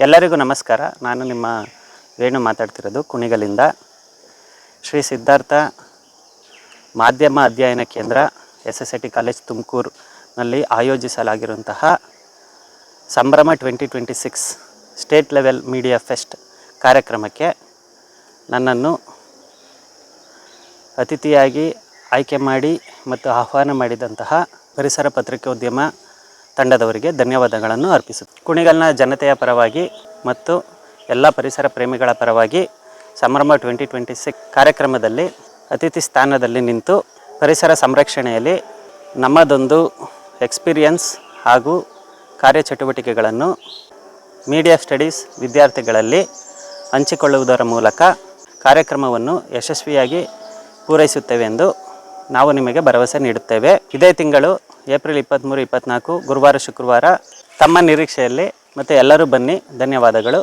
ಎಲ್ಲರಿಗೂ ನಮಸ್ಕಾರ. ನಾನು ನಿಮ್ಮ ವೇಣು ಮಾತಾಡ್ತಿರೋದು ಕುಣಿಗಲಿಂದ. ಶ್ರೀ ಸಿದ್ಧಾರ್ಥ ಮಾಧ್ಯಮ ಅಧ್ಯಯನ ಕೇಂದ್ರ SSIT ಕಾಲೇಜ್ ತುಮಕೂರಿನಲ್ಲಿ ಆಯೋಜಿಸಲಾಗಿರುವಂತಹ ಸಂಭ್ರಮ 2026 ಸ್ಟೇಟ್ ಲೆವೆಲ್ ಮೀಡಿಯಾ ಫೆಸ್ಟ್ ಕಾರ್ಯಕ್ರಮಕ್ಕೆ ನನ್ನನ್ನು ಅತಿಥಿಯಾಗಿ ಆಯ್ಕೆ ಮಾಡಿ ಮತ್ತು ಆಹ್ವಾನ ಮಾಡಿದಂತಹ ಪರಿಸರ ಪತ್ರಿಕೋದ್ಯಮ ತಂಡದವರಿಗೆ ಧನ್ಯವಾದಗಳನ್ನು ಅರ್ಪಿಸುತ್ತೇನೆ. ಕುಣಿಗಲ್ನ ಜನತೆಯ ಪರವಾಗಿ ಮತ್ತು ಎಲ್ಲ ಪರಿಸರ ಪ್ರೇಮಿಗಳ ಪರವಾಗಿ ಸಂಭ್ರಮ 2026 ಕಾರ್ಯಕ್ರಮದಲ್ಲಿ ಅತಿಥಿ ಸ್ಥಾನದಲ್ಲಿ ನಿಂತು ಪರಿಸರ ಸಂರಕ್ಷಣೆಯಲ್ಲಿ ನಮ್ಮದೊಂದು ಎಕ್ಸ್ಪೀರಿಯನ್ಸ್ ಹಾಗೂ ಕಾರ್ಯಚಟುವಟಿಕೆಗಳನ್ನು ಮೀಡಿಯಾ ಸ್ಟಡೀಸ್ ವಿದ್ಯಾರ್ಥಿಗಳಲ್ಲಿ ಹಂಚಿಕೊಳ್ಳುವುದರ ಮೂಲಕ ಕಾರ್ಯಕ್ರಮವನ್ನು ಯಶಸ್ವಿಯಾಗಿ ಪೂರೈಸುತ್ತೇವೆ ಎಂದು ನಾವು ನಿಮಗೆ ಭರವಸೆ ನೀಡುತ್ತೇವೆ. ಇದೇ ತಿಂಗಳು ಏಪ್ರಿಲ್ 23-24 ಗುರುವಾರ ಶುಕ್ರವಾರ ತಮ್ಮ ನಿರೀಕ್ಷೆಯಲ್ಲಿ ಮತ್ತು ಎಲ್ಲರೂ ಬನ್ನಿ. ಧನ್ಯವಾದಗಳು.